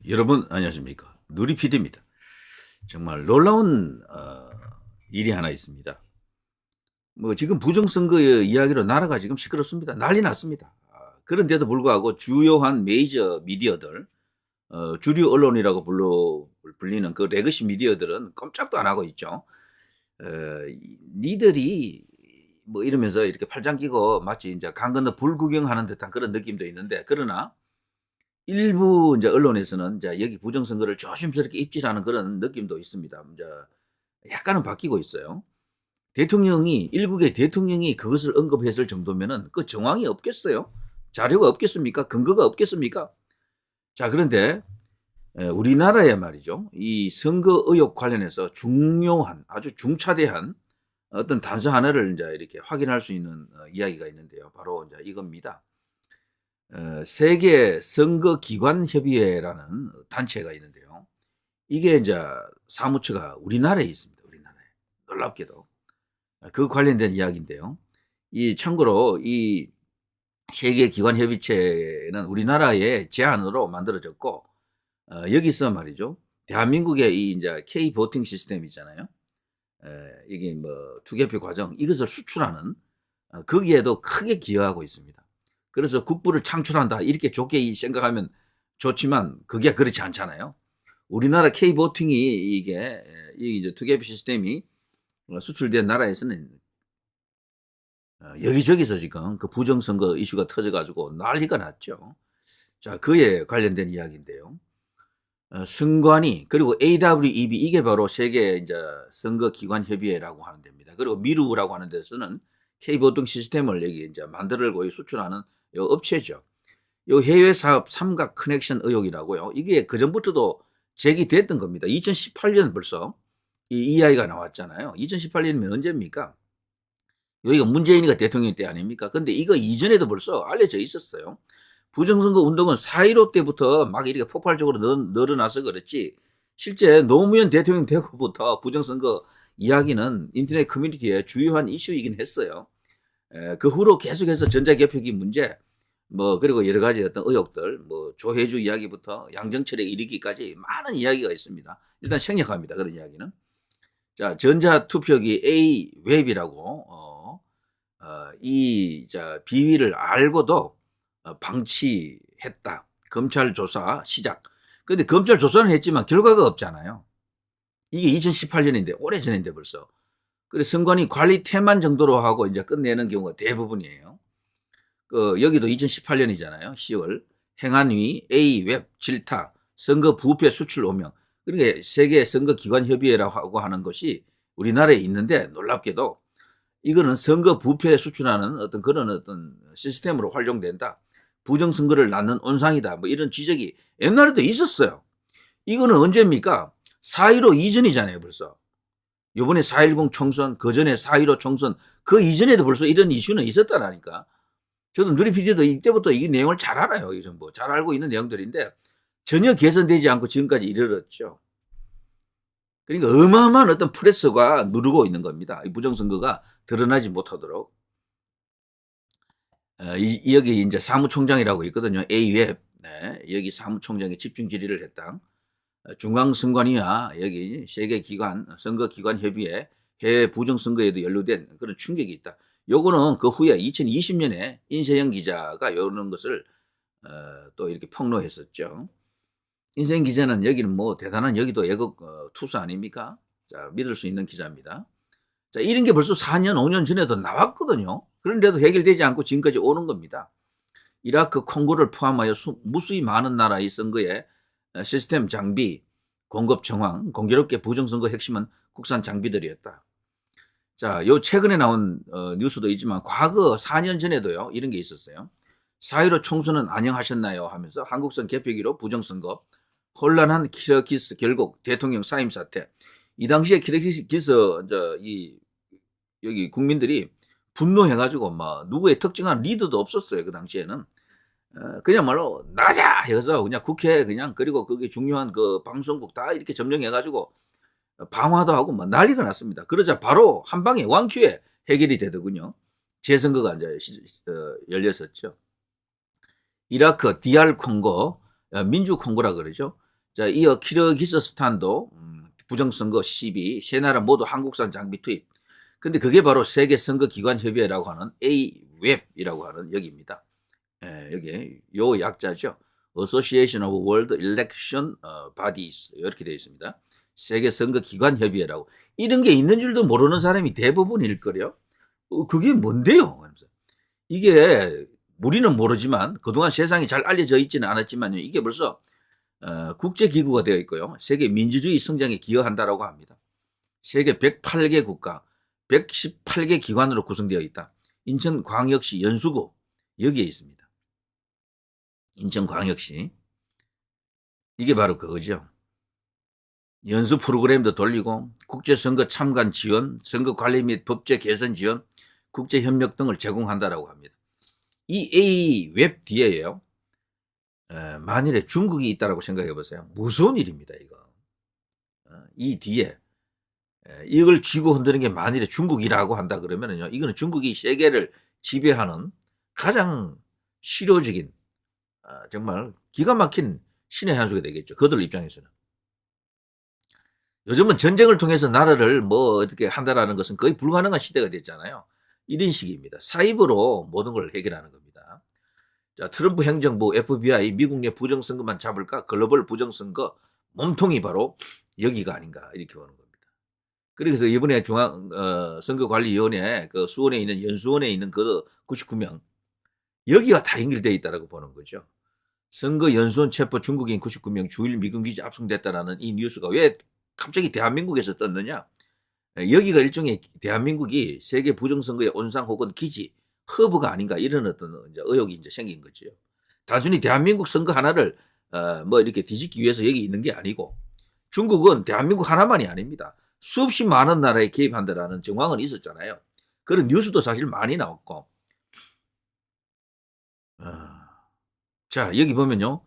여러분 안녕하십니까. 누리PD입니다. 정말 놀라운 일이 하나 있습니다. 뭐 지금 부정선거의 이야기로 나라가 지금 시끄럽습니다. 난리 났습니다. 그런데도 불구하고 주요한 메이저 미디어들, 주류 언론이라고 불리는 그 레거시 미디어들은 꼼짝도 안 하고 있죠. 니들이 뭐 이러면서 이렇게 팔짱 끼고 마치 이제 강 건너 불 구경하는 듯한 그런 느낌도 있는데, 그러나 일부 이제 언론에서는 이제 여기 부정선거를 조심스럽게 입질하는 그런 느낌도 있습니다. 이제 약간은 바뀌고 있어요. 일국의 대통령이 그것을 언급했을 정도면은 그 정황이 없겠어요? 자료가 없겠습니까? 근거가 없겠습니까? 자, 그런데 우리나라에 말이죠. 이 선거 의혹 관련해서 중요한, 아주 중차대한 어떤 단서 하나를 이제 이렇게 확인할 수 있는 이야기가 있는데요. 바로 이제 이겁니다. 세계 선거기관협의회라는 단체가 있는데요. 이게 이제 사무처가 우리나라에 있습니다. 우리나라에. 놀랍게도. 그 관련된 이야기인데요. 참고로 이 세계기관협의체는 우리나라의 제안으로 만들어졌고, 여기서 말이죠. 대한민국의 이 이제 K 보팅 시스템 있잖아요. 이게 뭐 투개표 과정, 이것을 수출하는, 거기에도 크게 기여하고 있습니다. 그래서 국부를 창출한다, 이렇게 좋게 생각하면 좋지만 그게 그렇지 않잖아요. 우리나라 K 보팅이 이게 이제 투개표 시스템이 수출된 나라에서는 여기저기서 지금 그 부정선거 이슈가 터져가지고 난리가 났죠. 자, 그에 관련된 이야기인데요. 선관위 그리고 AWEB, 이게 바로 세계 이제 선거기관협의회라고 하는 데입니다. 그리고 미루라고 하는 데서는 K보통 시스템을 여기 이제 만들고 수출하는 요 업체죠. 요 해외 사업 삼각 커넥션 의혹이라고요. 이게 그 전부터도 제기됐던 겁니다. 2018년 벌써 이 이야기가 나왔잖아요. 2018년이면 언제입니까? 여기가 문재인이가 대통령 때 아닙니까? 근데 이거 이전에도 벌써 알려져 있었어요. 부정선거 운동은 4.15 때부터 막 이렇게 폭발적으로 늘어나서 그렇지, 실제 노무현 대통령 되고부터 부정선거 이야기는 인터넷 커뮤니티의 주요한 이슈이긴 했어요. 그 후로 계속해서 전자개표기 문제, 뭐 그리고 여러 가지 어떤 의혹들, 뭐 조혜주 이야기부터 양정철에 이르기까지 많은 이야기가 있습니다. 일단 생략합니다. 그런 이야기는. 자, 전자투표기 A 웹이라고 이 비위를 알고도 방치했다. 검찰 조사 시작. 근데 검찰 조사는 했지만 결과가 없잖아요. 이게 2018년인데 오래전인데 벌써. 그래서 선관위 관리 태만 정도로 하고 이제 끝내는 경우가 대부분이에요. 여기도 2018년이잖아요. 10월. 행안위 A 웹 질타 선거 부패 수출 오명. 그러니까 세계 선거기관협의회라고 하는 것이 우리나라에 있는데, 놀랍게도 이거는 선거 부패 수출하는 어떤 그런 어떤 시스템으로 활용된다. 부정선거를 낳는 온상이다. 뭐 이런 지적이 옛날에도 있었어요. 이거는 언제입니까? 4.15 이전이잖아요, 벌써. 요번에 4.10 총선, 그 전에 4.15 총선, 그 이전에도 벌써 이런 이슈는 있었다라니까. 저도 누리PD도 이때부터 이 내용을 잘 알아요. 이 정보. 잘 알고 있는 내용들인데 전혀 개선되지 않고 지금까지 이르렀죠. 그러니까 어마어마한 어떤 프레스가 누르고 있는 겁니다. 이 부정선거가 드러나지 못하도록. 여기 이제 사무총장이라고 있거든요. A웹. 네, 여기 사무총장이 집중 질의를 했다. 중앙선관위와 여기 세계기관, 선거기관협의회 해외 부정선거에도 연루된 그런 충격이 있다. 요거는 그 후에 2020년에 인세영 기자가 이런 것을 또 이렇게 폭로했었죠. 인세영 기자는 여기는 뭐 대단한, 여기도 애국 투수 아닙니까? 자, 믿을 수 있는 기자입니다. 자, 이런 게 벌써 4년, 5년 전에도 나왔거든요. 그런데도 해결되지 않고 지금까지 오는 겁니다. 이라크, 콩고를 포함하여 무수히 많은 나라의 선거에 시스템 장비, 공급 정황, 공교롭게 부정선거 핵심은 국산 장비들이었다. 자, 요 최근에 나온 뉴스도 있지만 과거 4년 전에도요, 이런 게 있었어요. 4.15 총선은 안녕하셨나요? 하면서 한국선 개표기로 부정선거, 혼란한 키르기스 결국 대통령 사임 사태. 이 당시에 키르기스 여기 국민들이 분노해가지고 막 누구의 특정한 리더도 없었어요. 그 당시에는. 그냥말로 나가자 해서 그냥 국회 그냥, 그리고 그게 중요한 그 방송국 다 이렇게 점령해가지고 방화도 하고 막 난리가 났습니다. 그러자 바로 한 방에 왕큐에 해결이 되더군요. 재선거가 이제 열렸었죠. 이라크 DR 콩고, 민주 콩고라 그러죠. 자, 이어 키르기스스탄도 부정선거 시비, 세 나라 모두 한국산 장비 투입. 근데 그게 바로 세계선거기관협의회라고 하는 AWEB이라고 하는 여기입니다. 여기 요 약자죠. Association of World Election Bodies 이렇게 되어 있습니다. 세계선거기관협의회라고. 이런 게 있는 줄도 모르는 사람이 대부분일 거요. 그게 뭔데요? 이게 우리는 모르지만 그동안 세상에 잘 알려져 있지는 않았지만요. 이게 벌써 국제기구가 되어 있고요. 세계 민주주의 성장에 기여한다라고 합니다. 세계 108개 국가, 118개 기관으로 구성되어 있다. 인천광역시 연수구 여기에 있습니다. 인천광역시. 이게 바로 그거죠. 연수 프로그램도 돌리고 국제선거 참관 지원, 선거 관리 및 법제 개선 지원, 국제협력 등을 제공한다라고 합니다. 이 A웹 뒤에요. 만일에 중국이 있다라고 생각해 보세요. 무서운 일입니다, 이거. 이 뒤에 이걸 쥐고 흔드는 게 만일에 중국이라고 한다 그러면은요, 이거는 중국이 세계를 지배하는 가장 실효적인 정말 기가 막힌 신의 한 수가 되겠죠. 그들 입장에서는. 요즘은 전쟁을 통해서 나라를 뭐 어떻게 한다라는 것은 거의 불가능한 시대가 됐잖아요. 이런 식입니다. 사입으로 모든 걸 해결하는 겁니다. 자, 트럼프 행정부, FBI, 미국 내 부정선거만 잡을까? 글로벌 부정선거 몸통이 바로 여기가 아닌가 이렇게 보는 겁니다. 그래서 이번에 중앙선거관리위원회 그 수원에 있는 연수원에 있는 그 99명 여기가 다 연결되어 있다고 보는 거죠. 선거 연수원 체포 중국인 99명 주일 미군 기지 압송됐다라는 이 뉴스가 왜 갑자기 대한민국에서 떴느냐? 여기가 일종의 대한민국이 세계 부정선거의 온상 혹은 기지, 허브가 아닌가 이런 어떤 의혹이 이제 생긴 거죠. 단순히 대한민국 선거 하나를 뭐 이렇게 뒤집기 위해서 여기 있는 게 아니고 중국은 대한민국 하나만이 아닙니다. 수없이 많은 나라에 개입한다라는 정황은 있었잖아요. 그런 뉴스도 사실 많이 나왔고. 자, 여기 보면요.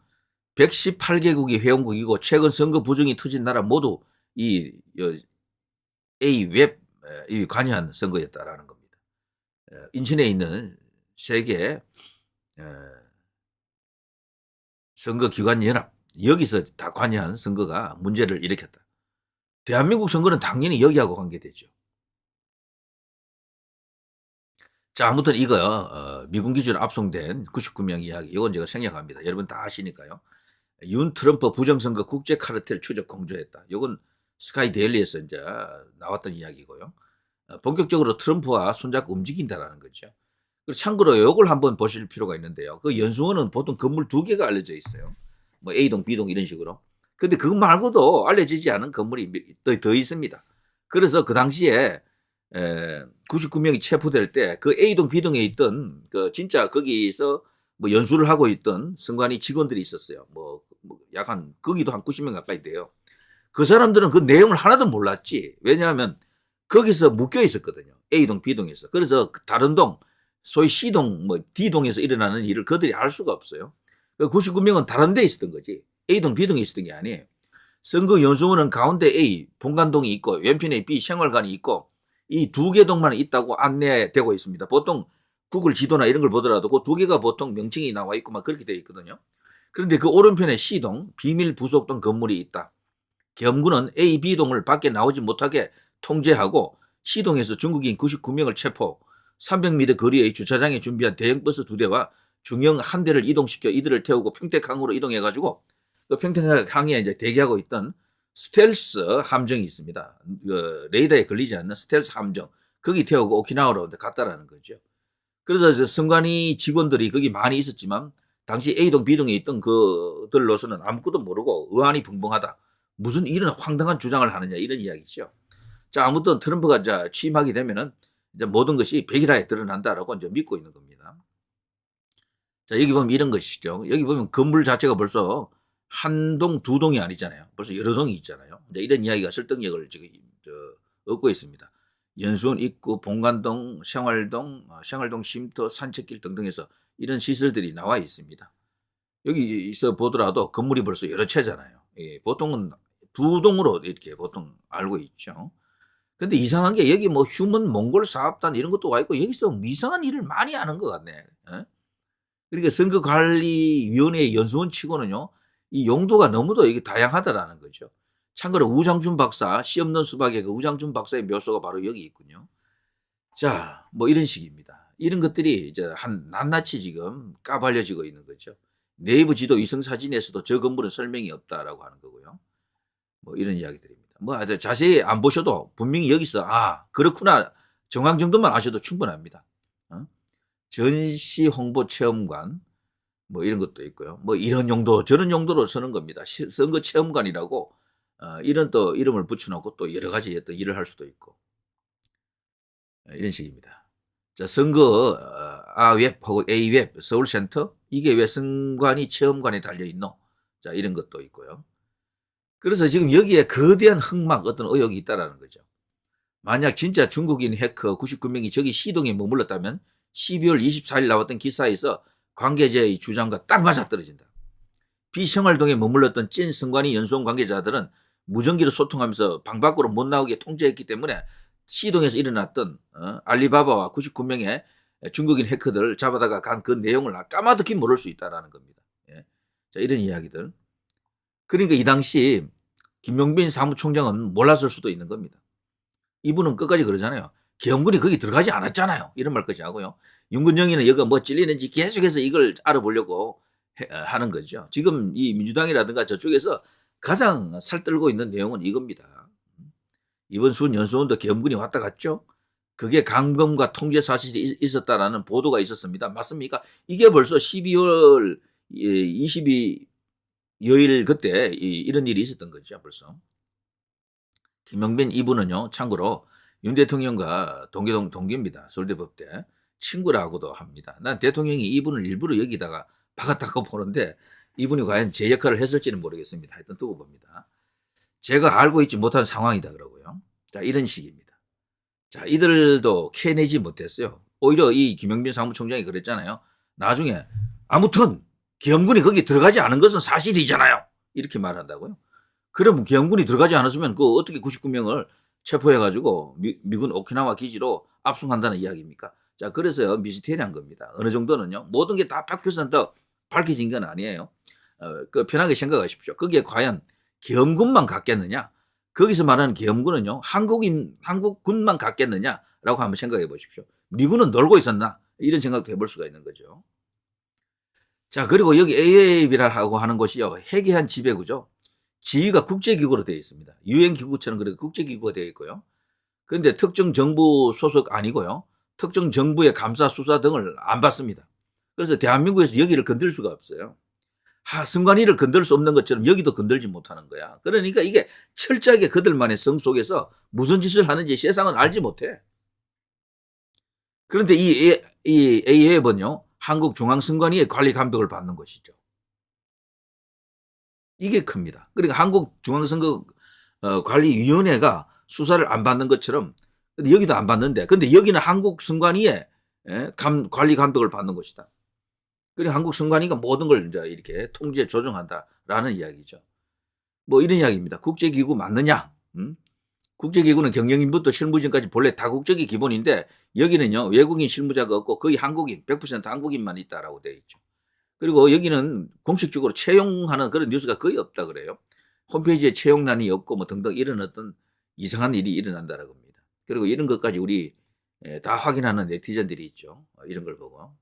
118개국이 회원국이고 최근 선거 부정이 터진 나라 모두 이 A웹 관여한 선거였다라는 겁니다. 인천에 있는 세계 선거기관연합 여기서 다 관여한 선거가 문제를 일으켰다. 대한민국 선거는 당연히 여기하고 관계되죠. 자, 아무튼 이거요. 미군 기준 압송된 99명 이야기 이건 제가 생략합니다. 여러분 다 아시니까요. 윤 트럼프 부정선거 국제 카르텔 추적 공조했다. 이건 스카이 데일리에서 이제 나왔던 이야기고요. 본격적으로 트럼프와 손잡고 움직인다라는 거죠. 그리고 참고로 이걸 한번 보실 필요가 있는데요. 그 연수원은 보통 건물 2개가 알려져 있어요. 뭐 A동, B동 이런 식으로. 근데 그거 말고도 알려지지 않은 건물이 더 있습니다. 그래서 그 당시에 99명이 체포될 때 그 A동, B동에 있던 그 진짜 거기서 뭐 연수를 하고 있던 선관위 직원들이 있었어요. 뭐 약간 거기도 한 90명 가까이 돼요. 그 사람들은 그 내용을 하나도 몰랐지. 왜냐하면 거기서 묶여 있었거든요. A동, B동에서. 그래서 다른 동, 소위 C동, 뭐 D동에서 일어나는 일을 그들이 알 수가 없어요. 99명은 다른 데 있었던 거지. A동, B동에 있었던 게 아니에요. 선거 연수원은 가운데 A, 본관동이 있고 왼편에 B, 생활관이 있고 이 2개 동만 있다고 안내되고 있습니다. 보통 구글 지도나 이런 걸 보더라도 그 2개가 보통 명칭이 나와 있고 막 그렇게 되어 있거든요. 그런데 그 오른편에 C동, 비밀 부속동 건물이 있다. 계엄군은 A, B동을 밖에 나오지 못하게 통제하고 C동에서 중국인 99명을 체포, 300m 거리의 주차장에 준비한 대형 버스 2대와 중형 한 대를 이동시켜 이들을 태우고 평택항으로 이동해가지고 그 평택항에 이제 대기하고 있던 스텔스 함정이 있습니다. 레이더에 걸리지 않는 스텔스 함정. 거기 태우고 오키나와로 갔다라는 거죠. 그래서 선관위 직원들이 거기 많이 있었지만 당시 A동, B동에 있던 그들로서는 아무것도 모르고 의안이 붕붕하다. 무슨 이런 황당한 주장을 하느냐 이런 이야기죠. 자, 아무튼 트럼프가 이제 취임하게 되면은 이제 모든 것이 백일화에 드러난다라고 이제 믿고 있는 겁니다. 자, 여기 보면 이런 것이죠. 여기 보면 건물 자체가 벌써 한 동, 2동이 아니잖아요. 벌써 여러 동이 있잖아요. 이제 이런 이야기가 설득력을 지금 얻고 있습니다. 연수원 입구, 본관동, 생활동, 생활동 쉼터, 산책길 등등에서 이런 시설들이 나와 있습니다. 여기 있어 보더라도 건물이 벌써 여러 채잖아요. 예, 보통은 2동으로 이렇게 보통 알고 있죠. 근데 이상한 게 여기 뭐 휴먼 몽골 사업단 이런 것도 와 있고 여기서 이상한 일을 많이 하는 것 같네. 예? 그러니까 선거관리위원회 연수원 치고는요. 이 용도가 너무도 이게 다양하다라는 거죠. 참고로 우장준 박사, 씨 없는 수박의 그 우장준 박사의 묘소가 바로 여기 있군요. 자, 뭐 이런 식입니다. 이런 것들이 이제 낱낱이 지금 까발려지고 있는 거죠. 네이버 지도 위성 사진에서도 저 건물은 설명이 없다라고 하는 거고요. 뭐 이런 이야기들입니다. 뭐 자세히 안 보셔도 분명히 여기서 그렇구나 정황 정도만 아셔도 충분합니다. 전시 홍보 체험관 뭐 이런 것도 있고요. 뭐 이런 용도 저런 용도로 쓰는 겁니다. 선거 체험관이라고 이런 또 이름을 붙여놓고 또 여러 가지 또 일을 할 수도 있고 이런 식입니다. 자, 선거 A웹 혹은 A웹 서울센터 이게 왜 선관위 체험관에 달려있노? 자, 이런 것도 있고요. 그래서 지금 여기에 거대한 흑막 어떤 의혹이 있다라는 거죠. 만약 진짜 중국인 해커 99명이 저기 시동에 머물렀다면 12월 24일 나왔던 기사에서 관계자의 주장과 딱 맞아떨어진다. 비생활동에 머물렀던 찐 선관위 연수원 관계자들은 무전기로 소통하면서 방 밖으로 못 나오게 통제했기 때문에 시동에서 일어났던 알리바바와 99명의 중국인 해커들을 잡아다가 간 그 내용을 까마득히 모를 수 있다는 겁니다. 예. 자, 이런 이야기들. 그러니까 이 당시 김용빈 사무총장은 몰랐을 수도 있는 겁니다. 이분은 끝까지 그러잖아요. 계엄군이 거기 들어가지 않았잖아요. 이런 말까지 하고요. 윤근영이는 여기가 뭐 찔리는지 계속해서 이걸 알아보려고 하는 거죠. 지금 이 민주당이라든가 저쪽에서 가장 살떨고 있는 내용은 이겁니다. 이번 수원 연수원도 계엄군이 왔다 갔죠. 그게 감금과 통제 사실이 있었다라는 보도가 있었습니다. 맞습니까? 이게 벌써 12월 22여일 그때 이런 일이 있었던 거죠. 벌써. 김용빈 이분은요, 참고로 윤 대통령과 동기입니다. 서울대법대 친구라고도 합니다. 난 대통령이 이분을 일부러 여기다가 박았다고 보는데 이분이 과연 제 역할을 했을지는 모르겠습니다. 하여튼 두고 봅니다. 제가 알고 있지 못한 상황이다 그러고요. 자, 이런 식입니다. 자, 이들도 캐내지 못했어요. 오히려 이 김용빈 사무총장이 그랬잖아요. 나중에 아무튼 계엄군이 거기 들어가지 않은 것은 사실이잖아요. 이렇게 말한다고요. 그럼 계엄군이 들어가지 않았으면 그 어떻게 99명을 체포해가지고 미군 오키나와 기지로 압송한다는 이야기입니까? 자, 그래서 미스테리한 겁니다. 어느 정도는요. 모든 게 다 100% 밝혀진 건 아니에요. 그 편하게 생각하십시오. 거기에 과연 계엄군만 갔겠느냐? 거기서 말하는 계엄군은요. 한국군만 갔겠느냐라고 한번 생각해 보십시오. 미군은 놀고 있었나? 이런 생각도 해볼 수가 있는 거죠. 자, 그리고 여기 AAB라고 하는 곳이요. 해괴한 지배구죠. 지위가 국제기구로 되어 있습니다. 유엔기구처럼 그렇게 국제기구가 되어 있고요. 그런데 특정 정부 소속 아니고요. 특정 정부의 감사 수사 등을 안 받습니다. 그래서 대한민국에서 여기를 건들 수가 없어요. 선관위를 건들 수 없는 것처럼 여기도 건들지 못하는 거야. 그러니까 이게 철저하게 그들만의 성 속에서 무슨 짓을 하는지 세상은 알지 못해. 그런데 이 AF은요. 한국중앙선관위의 관리 감독을 받는 것이죠. 이게 큽니다. 그러니까 한국중앙선거관리위원회가 수사를 안 받는 것처럼 근데 여기도 안 받는데 근데 여기는 한국선관위의 관리 감독을 받는 것이다. 그리고 한국선관위가 모든 걸 이제 이렇게 통제 조정한다라는 이야기죠. 뭐 이런 이야기입니다. 국제기구 맞느냐? 국제기구는 경영인부터 실무진까지 본래 다국적이 기본인데 여기는요 외국인 실무자가 없고 거의 한국인 100% 한국인만 있다라고 되어 있죠. 그리고 여기는 공식적으로 채용하는 그런 뉴스가 거의 없다 그래요. 홈페이지에 채용란이 없고 뭐 등등 이런 어떤 이상한 일이 일어난다라고 합니다. 그리고 이런 것까지 우리 다 확인하는 네티즌들이 있죠. 이런 걸 보고.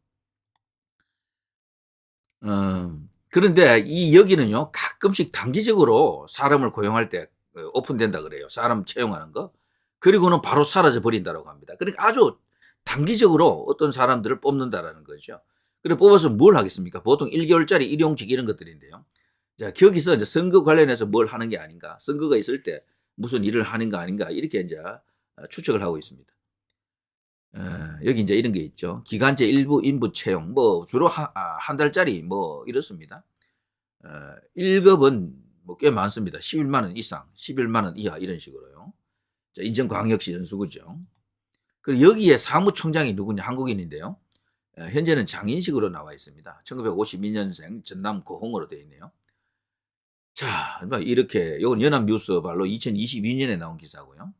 그런데 이 여기는요 가끔씩 단기적으로 사람을 고용할 때 오픈된다 그래요. 사람 채용하는 거. 그리고는 바로 사라져 버린다고 합니다. 그러니까 아주 단기적으로 어떤 사람들을 뽑는다라는 거죠. 그래 뽑아서 뭘 하겠습니까? 보통 1개월짜리 일용직 이런 것들인데요. 자, 거기서 이제 선거 관련해서 뭘 하는 게 아닌가? 선거가 있을 때 무슨 일을 하는 거 아닌가? 이렇게 이제 추측을 하고 있습니다. 여기 이제 이런 게 있죠. 기간제 일부 인부 채용, 뭐 주로 한 달짜리 뭐 이렇습니다. 1급은 뭐 꽤 많습니다. 11만 원 이상, 11만 원 이하 이런 식으로요. 자, 인천광역시 연수구죠. 그리고 여기에 사무총장이 누구냐? 한국인인데요. 현재는 장인식으로 나와 있습니다. 1952년생 전남 고흥으로 되어 있네요. 자, 이렇게 이건 연합뉴스 발로 2022년에 나온 기사고요.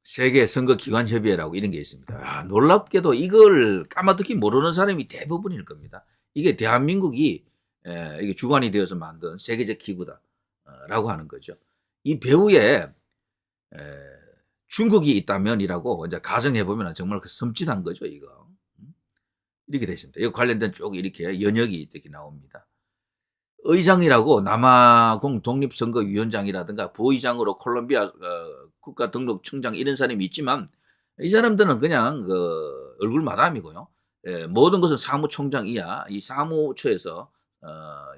세계 선거기관협의회라고 이런 게 있습니다. 놀랍게도 이걸 까마득히 모르는 사람이 대부분일 겁니다. 이게 대한민국이 이게 주관이 되어서 만든 세계적 기구다 라고 하는 거죠. 이 배후에 중국이 있다면이라고 이제 가정해 보면 정말 섬찟한 거죠, 이거. 이렇게 되십니다. 이 관련된 쭉 이렇게 연역이 이렇게 나옵니다. 의장이라고 남아공 독립선거위원장이라든가 부의장으로 콜롬비아 국가등록청장 이런 사람이 있지만 이 사람들은 그냥 얼굴 마담이고요. 모든 것은 사무총장 이하 이 사무처에서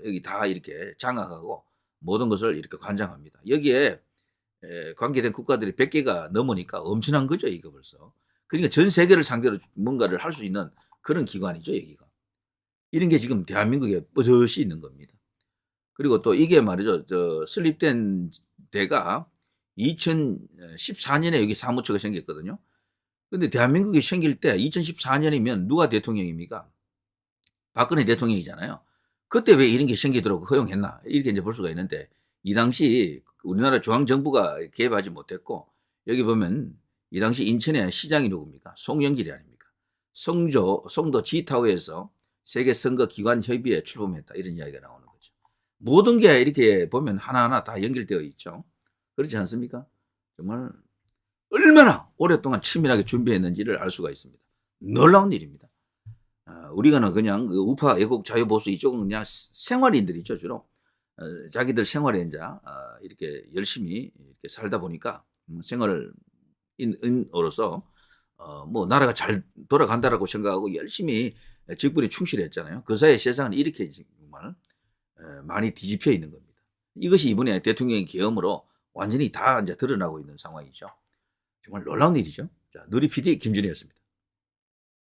여기 다 이렇게 장악하고 모든 것을 이렇게 관장합니다. 여기에 관계된 국가들이 100개가 넘으니까 엄청난 거죠, 이거 벌써. 그러니까 전 세계를 상대로 뭔가를 할 수 있는 그런 기관이죠, 여기가. 이런 게 지금 대한민국에 버젓이 있는 겁니다. 그리고 또 이게 말이죠, 설립된 데가 2014년에 여기 사무처가 생겼거든요. 근데 대한민국이 생길 때 2014년이면 누가 대통령입니까? 박근혜 대통령이잖아요. 그때 왜 이런 게 생기도록 허용했나? 이렇게 이제 볼 수가 있는데, 이 당시 우리나라 중앙정부가 개입하지 못했고, 여기 보면 이 당시 인천의 시장이 누굽니까? 송영길이 아닙니까? 송도 G타워에서 세계선거기관협의회에 출범했다. 이런 이야기가 나오는 거죠. 모든 게 이렇게 보면 하나하나 다 연결되어 있죠. 그렇지 않습니까? 정말 얼마나 오랫동안 치밀하게 준비했는지를 알 수가 있습니다. 놀라운 일입니다. 우리가는 그냥 우파, 애국, 자유보수 이쪽은 그냥 생활인들이죠, 주로. 자기들 생활에 이제 이렇게 열심히 이렇게 살다 보니까 생활인으로서 뭐 나라가 잘 돌아간다라고 생각하고 열심히 직분에 충실했잖아요. 그 사이에 세상은 이렇게 정말 많이 뒤집혀 있는 겁니다. 이것이 이번에 대통령의 계엄으로 완전히 다 이제 드러나고 있는 상황이죠. 정말 놀라운 일이죠. 자, 누리 PD 김준희였습니다.